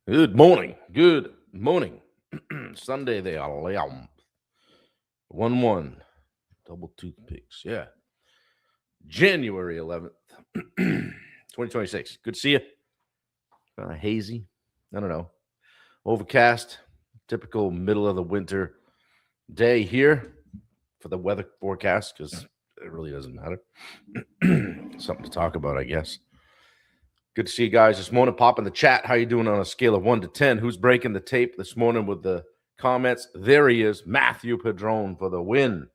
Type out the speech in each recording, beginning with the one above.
Good morning. Good morning. Sunday they are lamb. 1-1. Double toothpicks. Yeah. January 11th, 2026. Good to see you. Kind of hazy. I don't know. Overcast. Typical middle of the winter day here for the weather forecast because it really doesn't matter. Something to talk about, I guess. Good to see you guys this morning. Pop in the chat. How you doing on a scale of 1 to 10? Who's breaking the tape this morning with the comments? There he is, Matthew Padron for the win.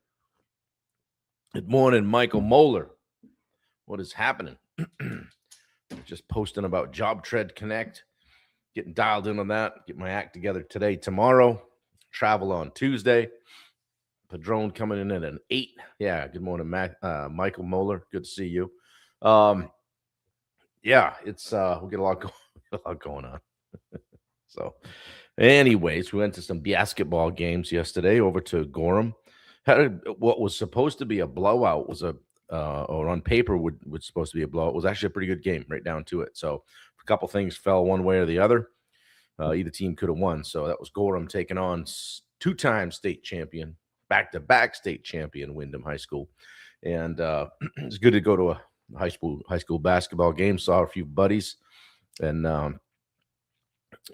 Good morning, Michael Moeller. What is happening? Just posting about Job Tread Connect. Getting dialed in on that. Get my act together today, tomorrow. Travel on Tuesday. Padron coming in at an 8. Yeah, good morning, Michael Moeller. Good to see you. Yeah, it's we get a lot going on. So, anyways, we went to some basketball games yesterday over to Gorham. Had what was supposed to be a blowout was or on paper would supposed to be a blowout. It was actually a pretty good game right down to it. So a couple things fell one way or the other. Either team could have won. So that was Gorham taking on two-time state champion, back-to-back state champion Windham High School, and it's good to go to a high school basketball game. Saw a few buddies, and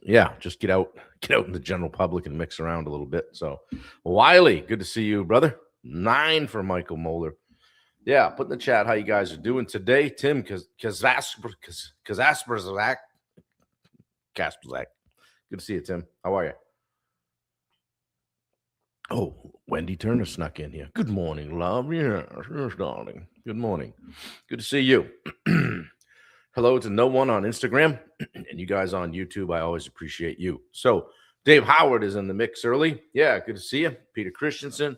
yeah, just get out in the general public and mix around a little bit. So, Wiley, good to see you, brother. 9 for Michael Moeller. Yeah, put in the chat how you guys are doing today. Tim Kasperzak. Good to see you, Tim. How are you? Oh, Wendy Turner snuck in here. Good morning, love. Yes, darling. Good morning. Good to see you. Hello to no one on Instagram and you guys on YouTube. I always appreciate you. So Dave Howard is in the mix early. Yeah, good to see you. Peter Christensen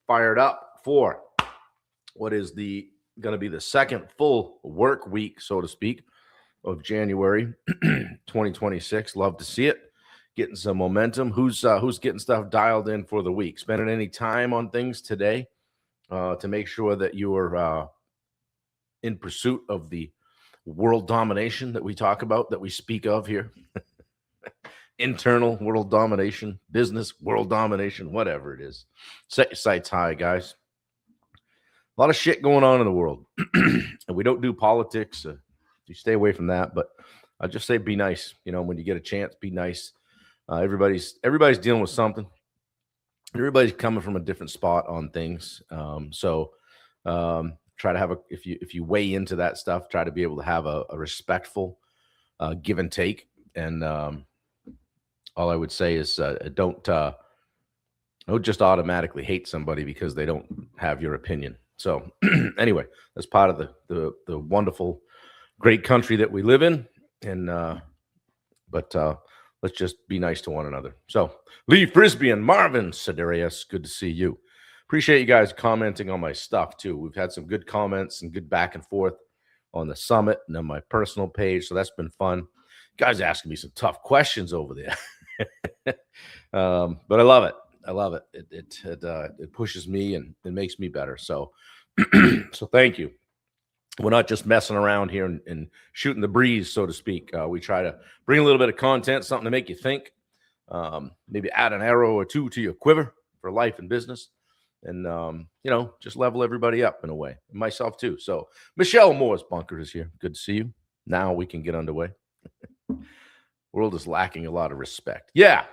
fired up for what is going to be the second full work week, so to speak, of January 2026. Love to see it. Getting some momentum. Who's getting stuff dialed in for the week? Spending any time on things today to make sure that you are in pursuit of the world domination that we talk about, that we speak of here. Internal world domination, business world domination, whatever it is. Set your sights high, guys. A lot of shit going on in the world. And we don't do politics. You stay away from that. But I just say be nice. You know, when you get a chance, be nice. Everybody's dealing with something. Everybody's coming from a different spot on things. Try to have if you weigh into that stuff, try to be able to have a respectful give and take. And all I would say is don't just automatically hate somebody because they don't have your opinion. So anyway, that's part of the wonderful, great country that we live in. And but let's just be nice to one another. So Lee Frisbee and Marvin Siderius, good to see you. Appreciate you guys commenting on my stuff too. We've had some good comments and good back and forth on the summit and on my personal page. So that's been fun. You guys asking me some tough questions over there. But I love it. I love it. It pushes me and it makes me better. So, so thank you. We're not just messing around here and shooting the breeze, so to speak. We try to bring a little bit of content, something to make you think, maybe add an arrow or two to your quiver for life and business. And, just level everybody up in a way, and myself too. So Michelle Moore's Bunker is here. Good to see you. Now we can get underway. World is lacking a lot of respect. Yeah,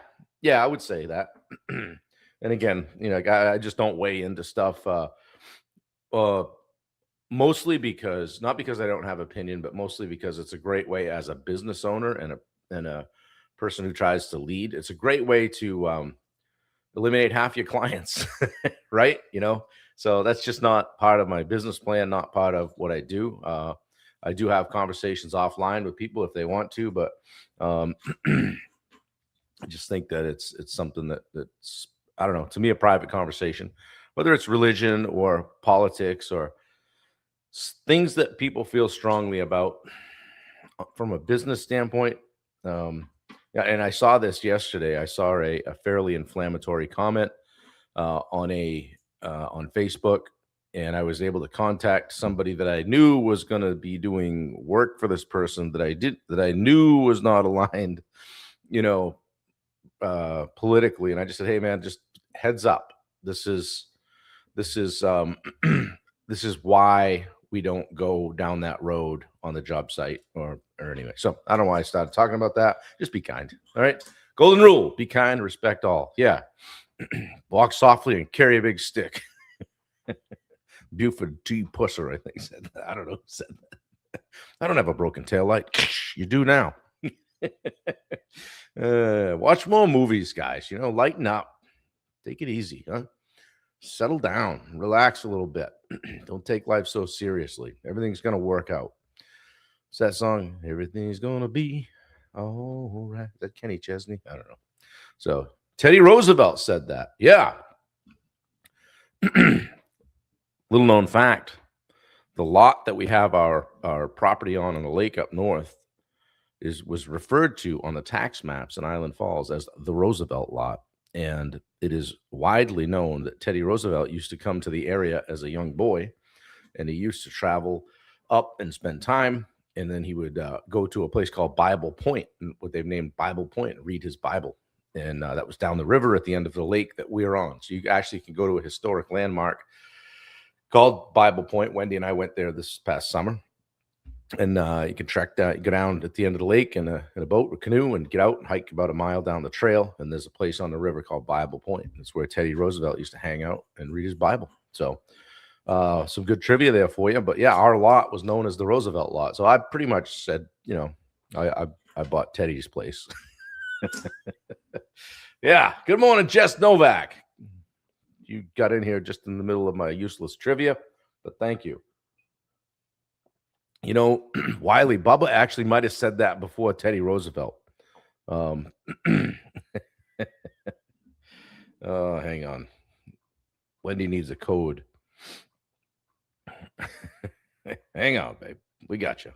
I would say that. And again, I just don't weigh into stuff mostly not because I don't have opinion, but mostly because it's a great way as a business owner and a person who tries to lead. It's a great way to eliminate half your clients, right? So that's just not part of my business plan, not part of what I do. I do have conversations offline with people if they want to, but I just think that it's something that's, I don't know, to me, a private conversation, whether it's religion or politics or things that people feel strongly about from a business standpoint. Yeah, and I saw this yesterday. I saw a fairly inflammatory comment on Facebook, and I was able to contact somebody that I knew was going to be doing work for this person that I knew was not aligned politically, and I just said, hey man, just heads up. This is this is this is why we don't go down that road on the job site or anyway. So I don't know why I started talking about that. Just be kind. All right. Golden rule: be kind, respect all. Yeah. Walk softly and carry a big stick. Buford T. Pusser, I think, said that. I don't know who said that. I don't have a broken tail light. You do now. Watch more movies, guys. Lighten up. Take it easy, huh? Settle down. Relax a little bit. Don't take life so seriously. Everything's going to work out. It's that song, Everything's Gonna Be All Right. Is that Kenny Chesney? I don't know. So Teddy Roosevelt said that. Yeah. Little known fact, the lot that we have our property on the lake up north was referred to on the tax maps in Island Falls as the Roosevelt lot. And it is widely known that Teddy Roosevelt used to come to the area as a young boy, and he used to travel up and spend time. And then he would go to a place called Bible Point, what they've named Bible Point, and read his Bible. And that was down the river at the end of the lake that we're on. So you actually can go to a historic landmark called Bible Point. Wendy and I went there this past summer. And you can trek down, go down at the end of the lake in a boat or canoe and get out and hike about a mile down the trail. And there's a place on the river called Bible Point. It's where Teddy Roosevelt used to hang out and read his Bible. So some good trivia there for you. But yeah, our lot was known as the Roosevelt lot. So I pretty much said, I bought Teddy's place. Yeah. Good morning, Jess Novak. You got in here just in the middle of my useless trivia, but thank you. Wiley Bubba actually might have said that before Teddy Roosevelt. Oh, hang on. Wendy needs a code. Hang on, babe. We got you.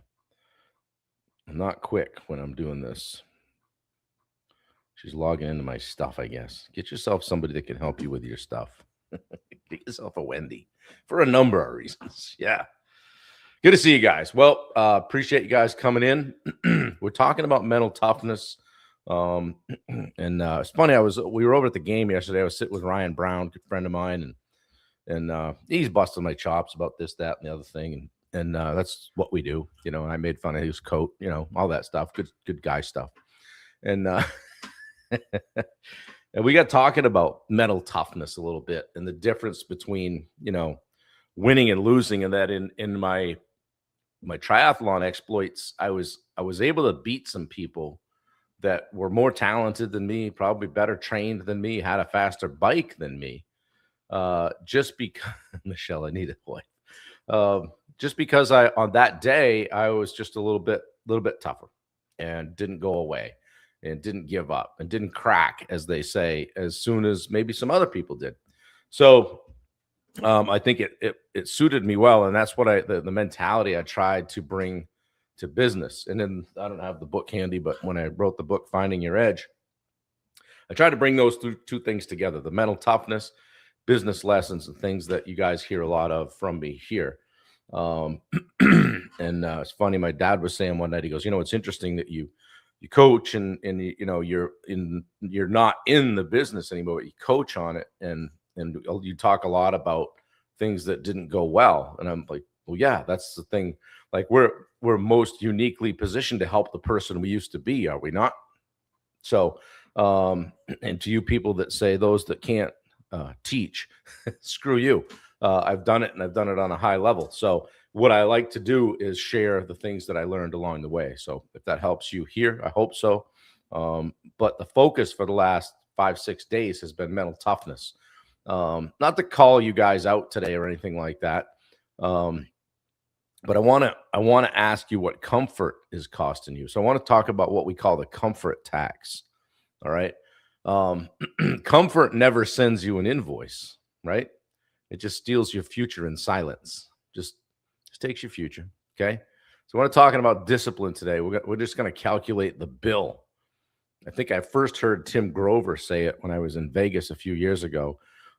I'm not quick when I'm doing this. She's logging into my stuff, I guess. Get yourself somebody that can help you with your stuff. Get yourself a Wendy for a number of reasons. Yeah. Good to see you guys. Well, appreciate you guys coming in. We're talking about mental toughness. And it's funny. We were over at the game yesterday. I was sitting with Ryan Brown, good friend of mine, and he's busting my chops about this, that, and the other thing. And that's what we do. I made fun of his coat, all that stuff. Good guy stuff. And and we got talking about mental toughness a little bit and the difference between, winning and losing. And that in my triathlon exploits, I was able to beat some people that were more talented than me, probably better trained than me, had a faster bike than me. Just because Michelle, I need a boy. Just because on that day I was just a little bit tougher and didn't go away and didn't give up and didn't crack, as they say, as soon as maybe some other people did. So I think it suited me well, and that's what the mentality I tried to bring to business. And then I don't have the book handy, but when I wrote the book Finding Your Edge, I tried to bring those two things together: the mental toughness, business lessons, and things that you guys hear a lot of from me here. And it's funny. My dad was saying one night, he goes, it's interesting that you coach and you're not in the business anymore, but you coach on it, and you talk a lot about things that didn't go well. And I'm like, well, yeah, that's the thing. Like we're most uniquely positioned to help the person we used to be, are we not? So, and to you people that say those that can't teach, screw you. I've done it, and I've done it on a high level. So what I like to do is share the things that I learned along the way. So if that helps you here, I hope so. But the focus for the last 5-6 days has been mental toughness. Not to call you guys out today or anything like that. But I want to ask you what comfort is costing you. So I want to talk about what we call the comfort tax. All right. Comfort never sends you an invoice, right? It just steals your future in silence. Just takes your future. Okay. So we're talking about discipline today. We're just going to calculate the bill. I think I first heard Tim Grover say it when I was in Vegas a few years ago.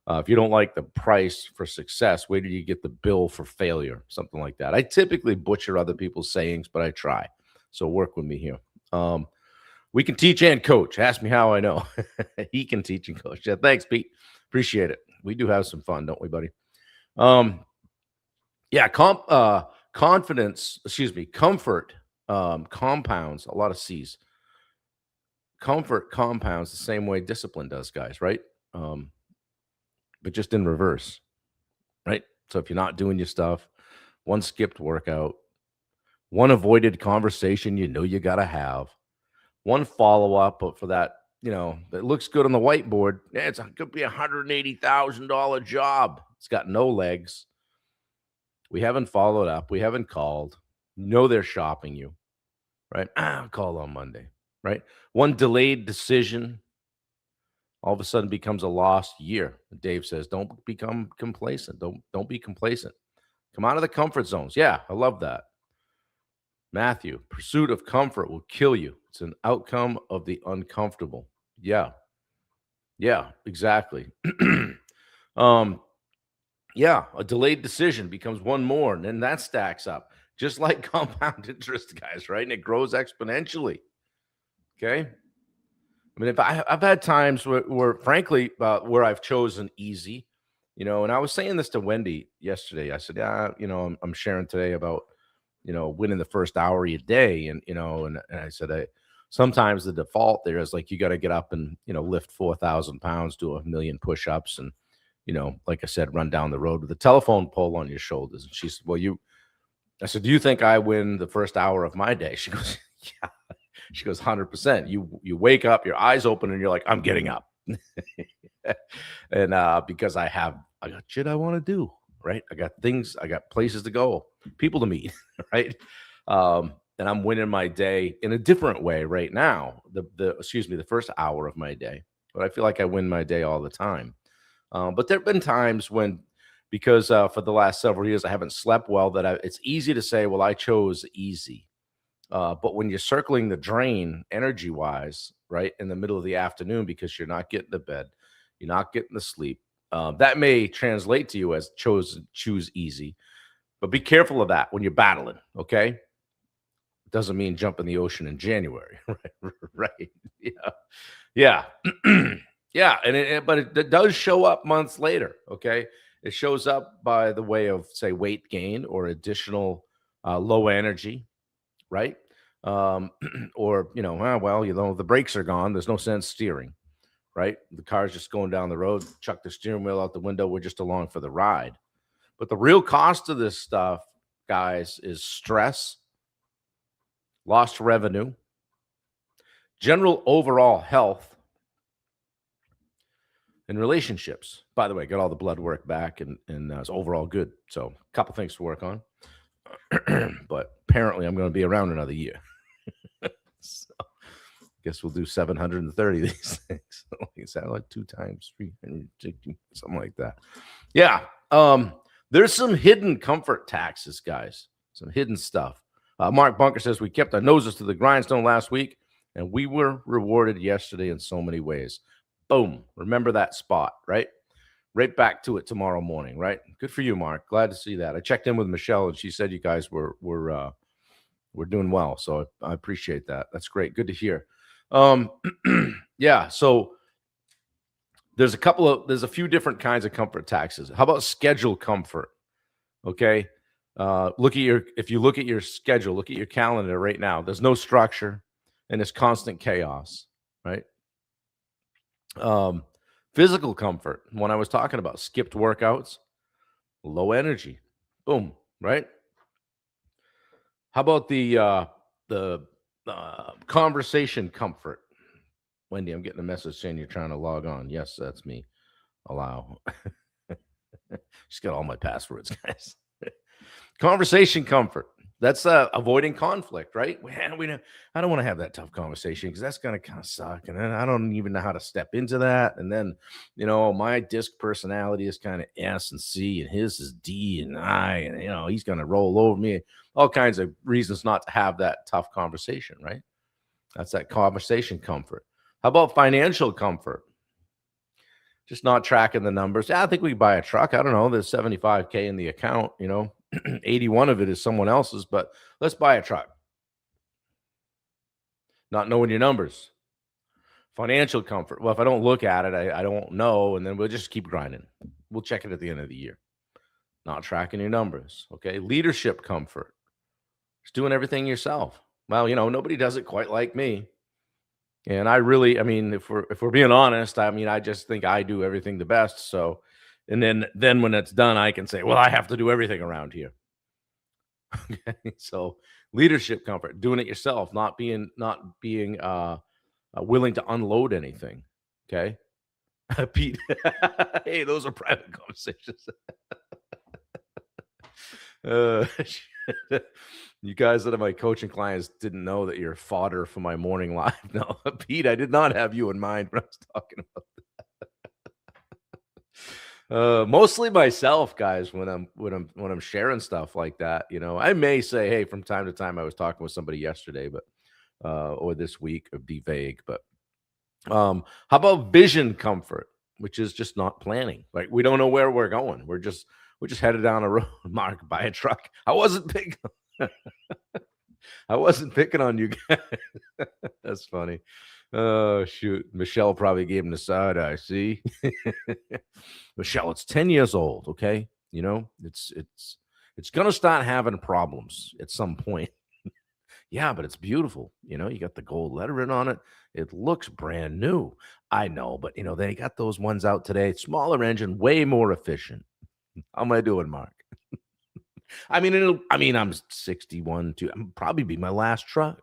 If you don't like the price for success, wait till you get the bill for failure, something like that. I typically butcher other people's sayings, but I try. So work with me here. We can teach and coach. Ask me how I know. He can teach and coach. Yeah, thanks, Pete. Appreciate it. We do have some fun, don't we, buddy? Yeah, confidence, excuse me, comfort compounds a lot of C's. Comfort compounds the same way discipline does, guys, right? But just in reverse, right? So if you're not doing your stuff, one skipped workout, one avoided conversation you know you got to have, one follow up for that, that looks good on the whiteboard. Yeah, could be $180,000 job. It's got no legs. We haven't followed up. We haven't called. They're shopping you, right? I'll call on Monday, right? One delayed decision all of a sudden becomes a lost year. Dave says, don't become complacent. Don't be complacent. Come out of the comfort zones. Yeah, I love that. Matthew, pursuit of comfort will kill you. It's an outcome of the uncomfortable. Yeah. Yeah, exactly. Yeah, a delayed decision becomes one more, and then that stacks up, just like compound interest, guys, right? And it grows exponentially. Okay. I mean, if I've had times where frankly, where I've chosen easy, and I was saying this to Wendy yesterday. I said, yeah, I'm sharing today about, winning the first hour of your day. And I said, sometimes the default there is like, you got to get up and, lift 4,000 pounds, do 1,000,000 push-ups. And, like I said, run down the road with a telephone pole on your shoulders. And she said, I said, do you think I win the first hour of my day? She goes, yeah. She goes, 100%. You wake up, your eyes open, and you're like, I'm getting up. And because I got shit I want to do, right? I got places to go, people to meet, right? And I'm winning my day in a different way right now. The first hour of my day, but I feel like I win my day all the time. But there have been times when, because for the last several years I haven't slept well, it's easy to say, well, I chose easy. But when you're circling the drain energy wise, right, in the middle of the afternoon, because you're not getting to bed, you're not getting to sleep, that may translate to you as choose easy. But be careful of that when you're battling, okay? It doesn't mean jump in the ocean in January, right? Right. Yeah. Yeah. Yeah. But it does show up months later, okay? It shows up by the way of, say, weight gain or additional low energy, right? Or, the brakes are gone. There's no sense steering, right? The car's just going down the road, chuck the steering wheel out the window. We're just along for the ride. But the real cost of this stuff, guys, is stress, lost revenue, general overall health, and relationships. By the way, got all the blood work back and it's overall good. So a couple things to work on. But apparently I'm going to be around another year. So guess we'll do 730 these things. Is that like 2 times 360, something like that? Yeah. There's some hidden comfort taxes, guys. Some hidden stuff. Mark Bunker says we kept our noses to the grindstone last week, and we were rewarded yesterday in so many ways. Boom. Remember that spot, right? Right back to it tomorrow morning, right? Good for you, Mark. Glad to see that. I checked in with Michelle, and she said you guys were doing well. So I appreciate that. That's great. Good to hear. Yeah. So there's a few different kinds of comfort taxes. How about schedule comfort? Okay. If you look at your schedule, look at your calendar right now, there's no structure and it's constant chaos, right? Physical comfort. When I was talking about skipped workouts, low energy, boom, right? How about the conversation comfort? Wendy, I'm getting a message saying you're trying to log on. Yes, that's me. Allow. She's got all my passwords, guys. Conversation comfort. That's avoiding conflict, right? I don't want to have that tough conversation because that's going to kind of suck. And then I don't even know how to step into that. And then, my disc personality is kind of S and C and his is D and I, and, he's going to roll over me. All kinds of reasons not to have that tough conversation, right? That's that conversation comfort. How about financial comfort? Just not tracking the numbers. Yeah, I think we can buy a truck. I don't know. There's 75K in the account, 81 of it is someone else's, but let's buy a truck. not knowing your numbers. Financial comfort. Well, if I don't look at it, I don't know, and then we'll just keep grinding. We'll check it at the end of the year. Not tracking your numbers. Okay. Leadership comfort. Just doing everything yourself. Well, nobody does it quite like me. And I mean, if we're being honest, I mean, I just think I do everything the best. So, and then when it's done, I can say, well, I have to do everything around here. Okay. So leadership comfort, doing it yourself, not being willing to unload anything. Okay. Pete, hey, those are private conversations. You guys that are my coaching clients didn't know that you're fodder for my morning live. No, Pete, I did not have you in mind when I was talking about that. Mostly myself, guys, when I'm sharing stuff like that. I may say, hey, from time to time, I was talking with somebody yesterday, but or this week, or be vague. But how about vision comfort, which is just not planning? Like, we don't know where we're going. We're just headed down a road. Mark, buy a truck. I wasn't picking on you guys. That's funny. Oh, shoot. Michelle probably gave him the side eye. See? Michelle, it's 10 years old. Okay. It's going to start having problems at some point. Yeah, but it's beautiful. You got the gold lettering on it. It looks brand new. I know, but they got those ones out today. Smaller engine, way more efficient. How am I doing, Mark? I mean, I'm 61 too. I'm probably be my last truck.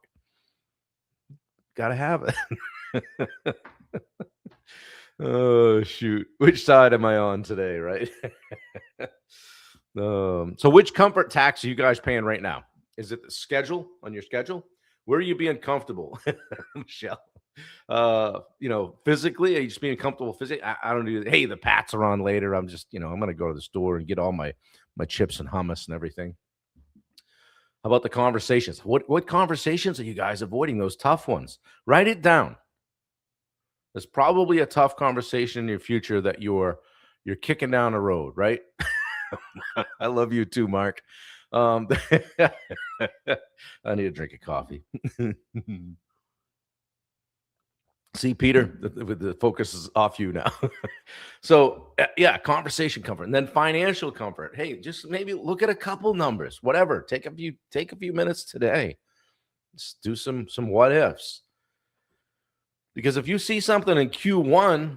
Gotta have it. Oh, shoot. Which side am I on today, right? So which comfort tax are you guys paying right now? Is it the schedule on your schedule? Where are you being comfortable, Michelle? Physically, are you just being comfortable physically? I don't do. Hey, the Pats are on later. I'm just, I'm going to go to the store and get all my chips and hummus and everything. How about the conversations? What conversations are you guys avoiding? Those tough ones. Write it down. There's probably a tough conversation in your future that you're kicking down the road, right? I love you too, Mark. I need a drink of coffee. See, Peter, the focus is off you now. So, yeah, conversation comfort, and then financial comfort. Hey, just maybe look at a couple numbers, whatever. Take a few minutes today. Just do some what ifs. Because if you see something in Q1,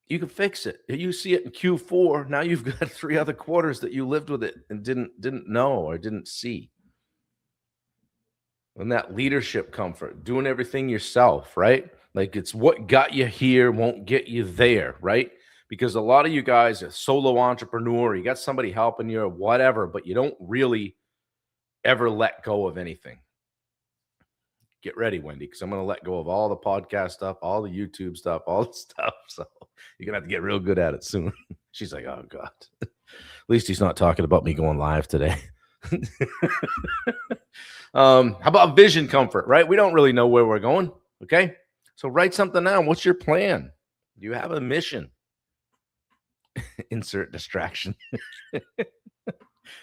you can fix it. If you see it in Q4, now you've got 3 other quarters that you lived with it and didn't know or didn't see. And that leadership comfort, doing everything yourself, right? Like, it's what got you here won't get you there, right? Because a lot of you guys are solo entrepreneur, you got somebody helping you or whatever, but you don't really ever let go of anything. Get ready, Wendy, because I'm going to let go of all the podcast stuff, all the YouTube stuff, all the stuff. So you're going to have to get real good at it soon. She's like, oh, God. At least he's not talking about me going live today. How about vision comfort, right? We don't really know where we're going. Okay. So write something down. What's your plan? Do you have a mission? Insert distraction.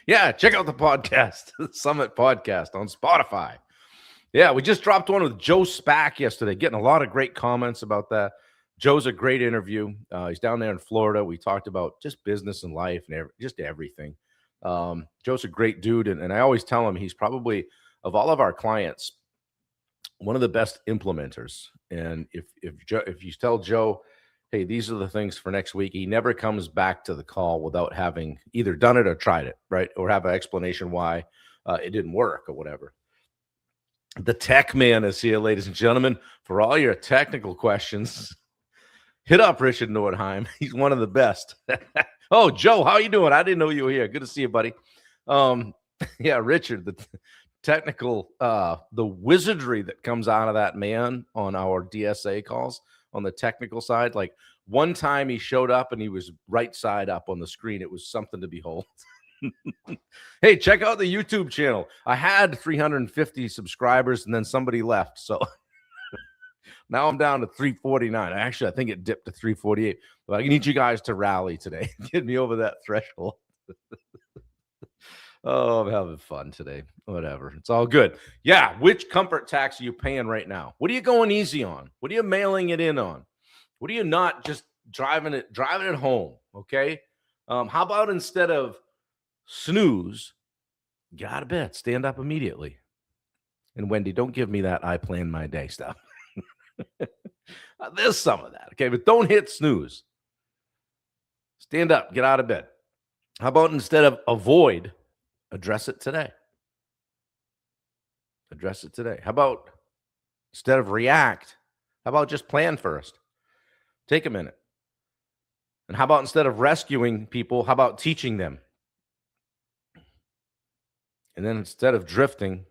Yeah. Check out the podcast, the Summit Podcast on Spotify. Yeah. We just dropped one with Joe Spack yesterday, getting a lot of great comments about that. Joe's a great interview. He's down there in Florida. We talked about just business and life and just everything. Joe's a great dude. And I always tell him he's probably, of all of our clients, one of the best implementers. And if you tell Joe, hey, these are the things for next week, he never comes back to the call without having either done it or tried it, right? Or have an explanation why it didn't work or whatever. The tech man is here, ladies and gentlemen, for all your technical questions. Hit up Richard Nordheim. He's one of the best. Oh, Joe, how you doing? I didn't know you were here. Good to see you, buddy. Yeah, Richard, the technical, the wizardry that comes out of that man on our DSA calls on the technical side. Like, one time he showed up and he was right side up on the screen. It was something to behold. Hey, check out the YouTube channel. I had 350 subscribers and then somebody left. So now I'm down to 349. Actually, I think it dipped to 348. But I need you guys to rally today. Get me over that threshold. Oh, I'm having fun today. Whatever. It's all good. Yeah. Which comfort tax are you paying right now? What are you going easy on? What are you mailing it in on? What are you not just driving it home? Okay. How about instead of snooze, get out of bed, stand up immediately. And Wendy, don't give me that I plan my day stuff. There's some of that. Okay. But don't hit snooze. Stand up, get out of bed. How about instead of avoid, address it today? Address it today. How about instead of react, how about just plan first? Take a minute. And how about instead of rescuing people, how about teaching them? And then instead of drifting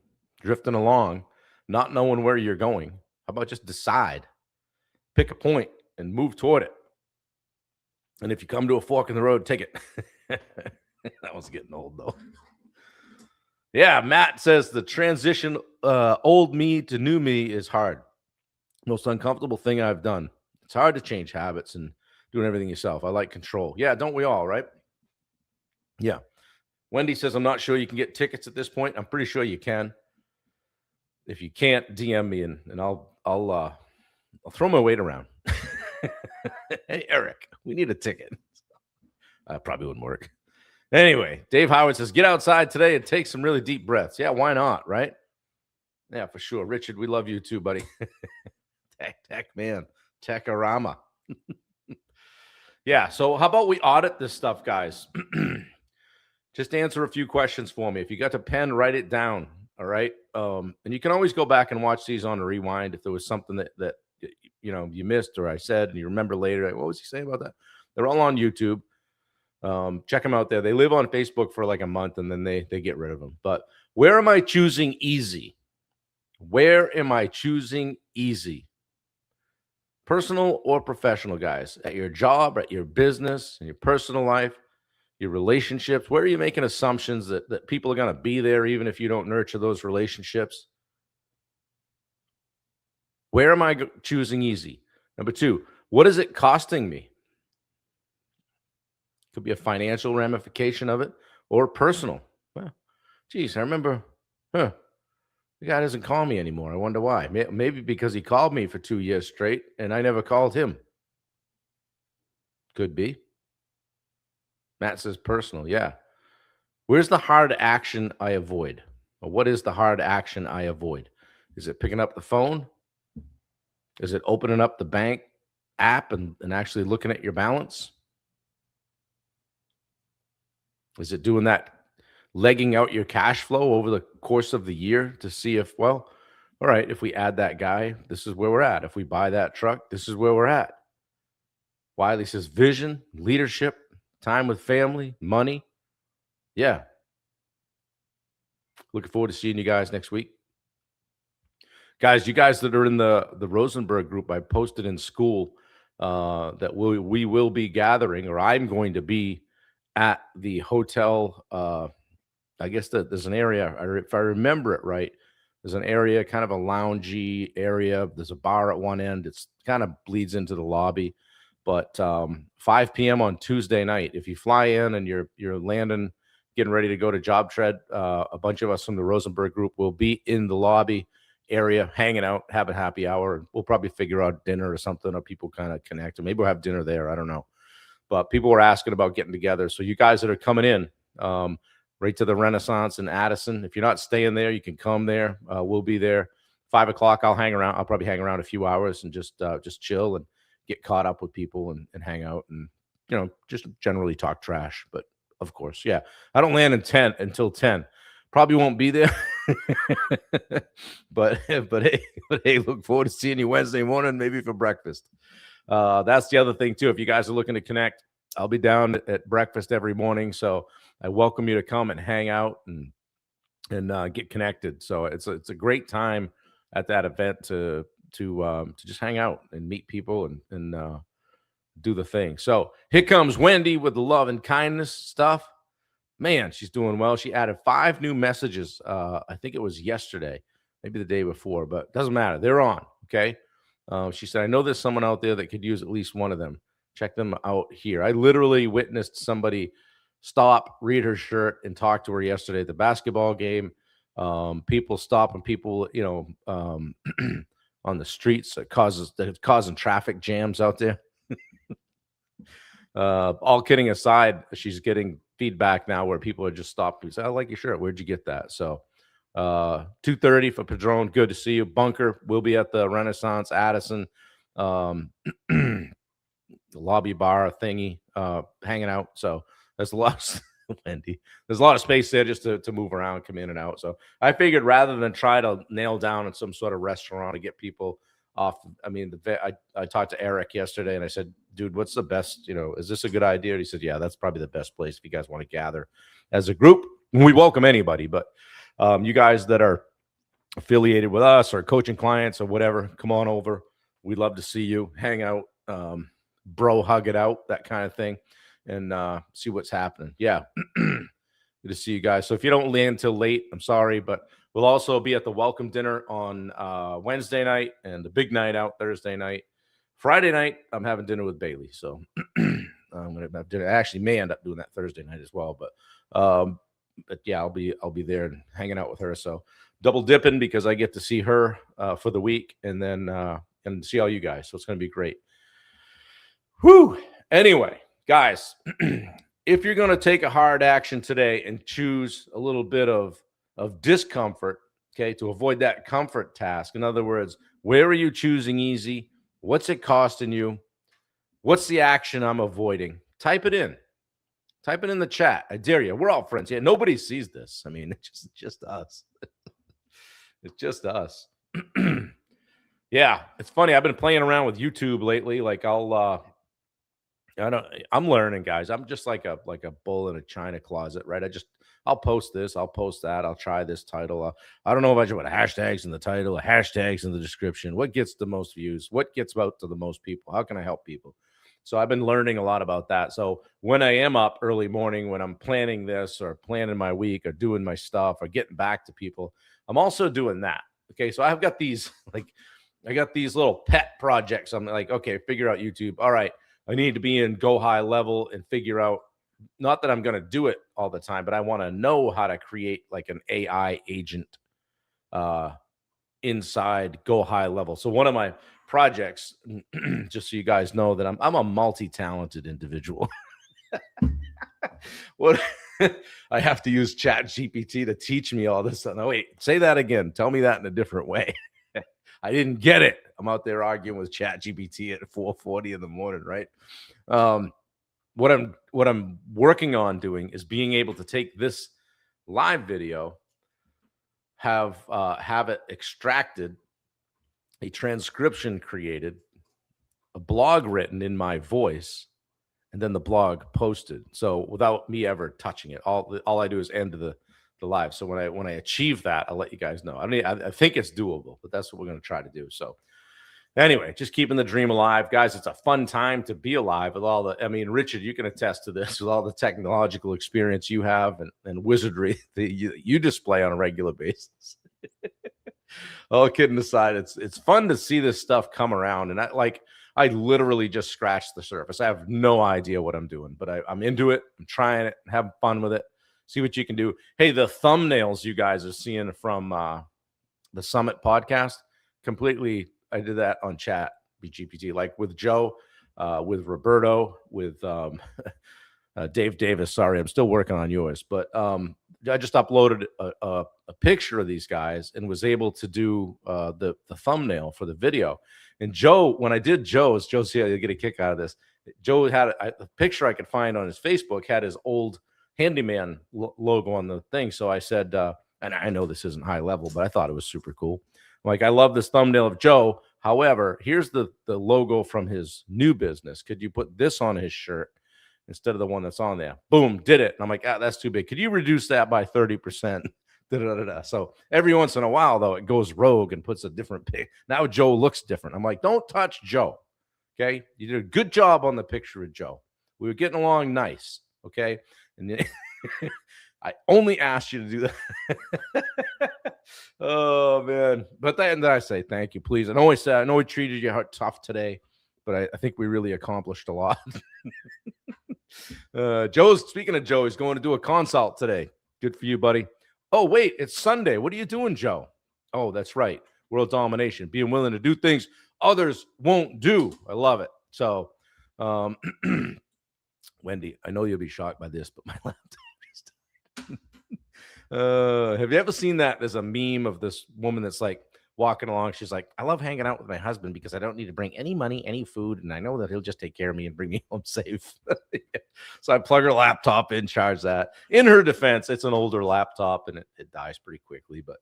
along, not knowing where you're going, how about just decide, pick a point and move toward it? And if you come to a fork in the road, take it. That was getting old though. Yeah, Matt says the transition old me to new me is hard. Most uncomfortable thing I've done. It's hard to change habits and doing everything yourself. I like control. Yeah, don't we all, right? Yeah. Wendy says, I'm not sure you can get tickets at this point. I'm pretty sure you can. If you can't, DM me and I'll throw my weight around. Hey, Eric, we need a ticket. Probably wouldn't work. Anyway, Dave Howard says, get outside today and take some really deep breaths. Yeah, why not, right? Yeah, for sure. Richard, we love you too, buddy. Tech man. Techorama. Yeah, so how about we audit this stuff, guys? Just answer a few questions for me. If you got a pen, write it down. All right. And you can always go back and watch these on a rewind if there was something that you missed or I said and you remember later. What was he saying about that? They're all on YouTube. Check them out there. They live on Facebook for like a month and then they get rid of them. But where am I choosing easy? Where am I choosing easy? Personal or professional, guys? At your job, at your business, in your personal life, your relationships? Where are you making assumptions that people are going to be there even if you don't nurture those relationships? Where am I choosing easy? Number two, what is it costing me? Could be a financial ramification of it or personal. Well, geez, I remember, the guy doesn't call me anymore. I wonder why. Maybe because he called me for 2 years straight and I never called him. Could be. Matt says personal. Yeah. Where's the hard action I avoid? Or what is the hard action I avoid? Is it picking up the phone? Is it opening up the bank app and actually looking at your balance? Is it doing that, legging out your cash flow over the course of the year to see if, well, all right, if we add that guy, this is where we're at. If we buy that truck, this is where we're at. Wiley says vision, leadership, time with family, money. Yeah. Looking forward to seeing you guys next week. Guys, you guys that are in the Rosenberg group, I posted in school that we will be gathering, or I'm going to be at the hotel. I guess that there's an area, if I remember it right, there's an area, kind of a loungy area. There's a bar at one end. It's kind of bleeds into the lobby. But 5 p.m. on Tuesday night, if you fly in and you're landing, getting ready to go to Job Tread, a bunch of us from the Rosenberg group will be in the lobby area, hanging out, having happy hour. We'll probably figure out dinner or something, or people kind of connect, and maybe we'll have dinner there. I don't know. But people were asking about getting together. So you guys that are coming in, right to the Renaissance in Addison, if you're not staying there, you can come there. We'll be there. 5 o'clock, I'll hang around. I'll probably hang around a few hours and just chill and get caught up with people and hang out and, just generally talk trash. But of course, yeah, I don't land until 10. Probably won't be there. but hey, look forward to seeing you Wednesday morning, maybe for breakfast. That's the other thing too. If you guys are looking to connect, I'll be down at breakfast every morning. So I welcome you to come and hang out and get connected. So it's a great time at that event to just hang out and meet people and do the thing. So here comes Wendy with the love and kindness stuff. Man, she's doing well. She added 5 new messages. I think it was yesterday, maybe the day before, but it doesn't matter. They're on. Okay. She said, I know there's someone out there that could use at least one of them. Check them out here. I literally witnessed somebody stop, read her shirt, and talk to her yesterday at the basketball game. People stopping people, on the streets that causing traffic jams out there. All kidding aside, she's getting feedback now where people are just stopping and say, "I like your shirt. Where'd you get that?" So 2:30 for Padron. Good to see you. Bunker will be at the Renaissance Addison. The lobby bar thingy, hanging out. So there's a lot of Wendy. There's a lot of space there just to move around, come in and out. So I figured rather than try to nail down in some sort of restaurant to get people off. I mean, I talked to Eric yesterday and I said, dude, what's the best, is this a good idea? And he said, yeah, that's probably the best place if you guys want to gather as a group. We welcome anybody, but you guys that are affiliated with us or coaching clients or whatever, come on over. We'd love to see you, hang out, bro, hug it out, that kind of thing, and see what's happening. Yeah. Good to see you guys. So if you don't land till late, I'm sorry, but we'll also be at the welcome dinner on Wednesday night and the big night out Thursday night. Friday night, I'm having dinner with Bailey. So I'm going to have dinner. I actually may end up doing that Thursday night as well. But yeah, I'll be there and hanging out with her. So double dipping because I get to see her for the week and then and see all you guys. So it's going to be great. Whew. Anyway, guys, if you're going to take a hard action today and choose a little bit of discomfort, okay, to avoid that comfort task. In other words, where are you choosing easy? What's it costing you? What's the action I'm avoiding? Type it in. Type it in the chat. I dare you. We're all friends. Yeah, nobody sees this. I mean, it's just us. It's just us. Yeah, it's funny. I've been playing around with YouTube lately. Like I'm learning, guys. I'm just like a bull in a china closet, right? I'll post this, I'll post that, I'll try this title. I don't know if I should put hashtags in the title, hashtags in the description. What gets the most views? What gets out to the most people? How can I help people? So I've been learning a lot about that. So when I am up early morning, when I'm planning this or planning my week or doing my stuff or getting back to people, I'm also doing that. Okay, so I've got these I got these little pet projects. I'm like, okay, figure out YouTube. All right, I need to be in Go High Level and figure out, not that I'm going to do it all the time, but I want to know how to create like an AI agent inside Go High Level. So one of my projects, just so you guys know that I'm a multi-talented individual. What I have to use Chat GPT to teach me all this. No, wait, say that again. Tell me that in a different way. I didn't get it. I'm out there arguing with Chat GPT at 4:40 in the morning, right? What I'm working on doing is being able to take this live video, have it extracted, a transcription created, a blog written in my voice, and then the blog posted. So without me ever touching it, all I do is end the live. So when I achieve that, I'll let you guys know. I think it's doable, but that's what we're going to try to do. So anyway, just keeping the dream alive, guys. It's a fun time to be alive with all Richard, you can attest to this with all the technological experience you have and wizardry that you display on a regular basis. All kidding aside, it's fun to see this stuff come around. And I literally just scratched the surface. I have no idea what I'm doing, but I'm into it. I'm trying it, having fun with it. See what you can do. Hey, the thumbnails you guys are seeing from the Summit podcast, completely, I did that on Chat GPT, like with Joe, with Roberto, with Dave Davis. Sorry, I'm still working on yours, but I just uploaded a picture of these guys and was able to do the thumbnail for the video. And Joe, when I did Joe's here, you'll get a kick out of this. Joe had a picture I could find on his Facebook, had his old handyman logo on the thing. So I said, and I know this isn't high level, but I thought it was super cool. Like, I love this thumbnail of Joe. However, here's the logo from his new business. Could you put this on his shirt instead of the one that's on there? Boom, did it. And I'm like, that's too big. Could you reduce that by 30%? So every once in a while, though, it goes rogue and puts a different pic. Now Joe looks different. I'm like, don't touch Joe. Okay. You did a good job on the picture of Joe. We were getting along nice. Okay. And I only asked you to do that. Oh, man. But then I say thank you, please. I know we treated you tough today, but I think we really accomplished a lot. Speaking of Joe, he's going to do a consult today. Good for you, buddy. Oh, wait, it's Sunday. What are you doing, Joe? Oh, that's right. World domination, being willing to do things others won't do. I love it. So, Wendy, I know you'll be shocked by this, but my laptop is have you ever seen that? There's a meme of this woman that's like walking along. She's like, I love hanging out with my husband because I don't need to bring any money, any food, and I know that he'll just take care of me and bring me home safe. So I plug her laptop in, charge that. In her defense, it's an older laptop and it dies pretty quickly, but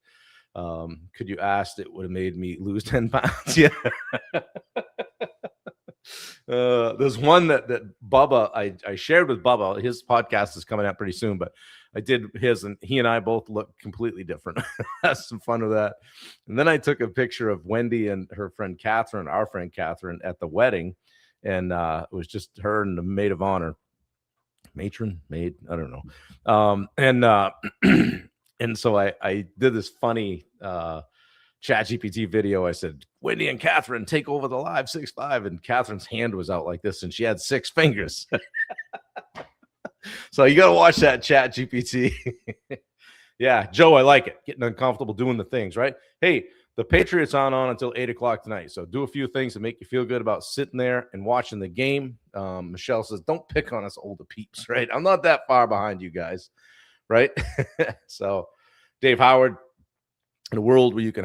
could you ask, it would have made me lose 10 pounds. Yeah. There's one that Bubba, I shared with Bubba. His podcast is coming out pretty soon, but I did his, and he and I both look completely different. Had some fun with that. And then I took a picture of Wendy and her friend Catherine, our friend Catherine, at the wedding, and it was just her and the maid of honor, maid, I don't know. And so I did this funny ChatGPT video. I said, Wendy and Catherine take over the live 6'5", and Catherine's hand was out like this, and she had 6 fingers. So you got to watch that ChatGPT. Yeah, Joe, I like it. Getting uncomfortable doing the things, right? Hey, the Patriots aren't on until 8 o'clock tonight, so do a few things to make you feel good about sitting there and watching the game. Michelle says, don't pick on us older peeps, right? I'm not that far behind you guys, right? So, Dave Howard, in a world where you can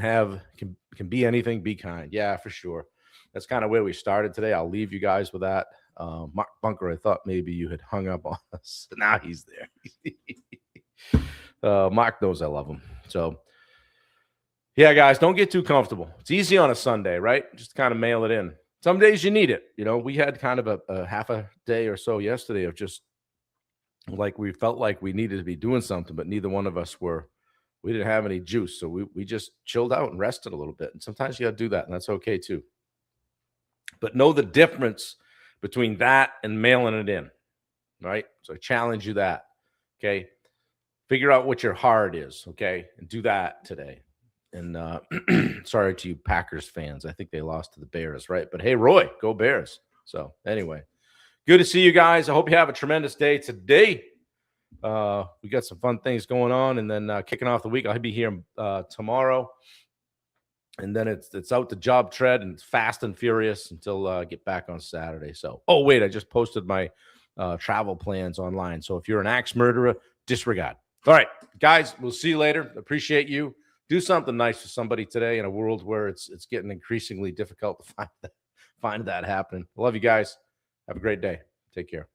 be anything, be kind. Yeah, for sure. That's kind of where we started today. I'll leave you guys with that. Mark Bunker, I thought maybe you had hung up on us. Now he's there. Mark knows I love him. So, yeah, guys, don't get too comfortable. It's easy on a Sunday, right? Just kind of mail it in. Some days you need it. You know, we had kind of a half a day or so yesterday of just like we felt like we needed to be doing something, but neither one of us we didn't have any juice. So we just chilled out and rested a little bit. And sometimes you got to do that, and that's okay too. But know the difference between that and mailing it in, right? So I challenge you that, okay? Figure out what your heart is, okay? And do that today. And sorry to you Packers fans. I think they lost to the Bears, right? But hey, Roy, go Bears. So anyway, good to see you guys. I hope you have a tremendous day today. We got some fun things going on, and then kicking off the week, I'll be here tomorrow. And then it's out to Job Tread and it's fast and furious until I get back on Saturday. So, oh, wait, I just posted my travel plans online. So if you're an axe murderer, disregard. All right, guys, we'll see you later. Appreciate you. Do something nice for somebody today in a world where it's getting increasingly difficult to find that happening. I love you guys. Have a great day. Take care.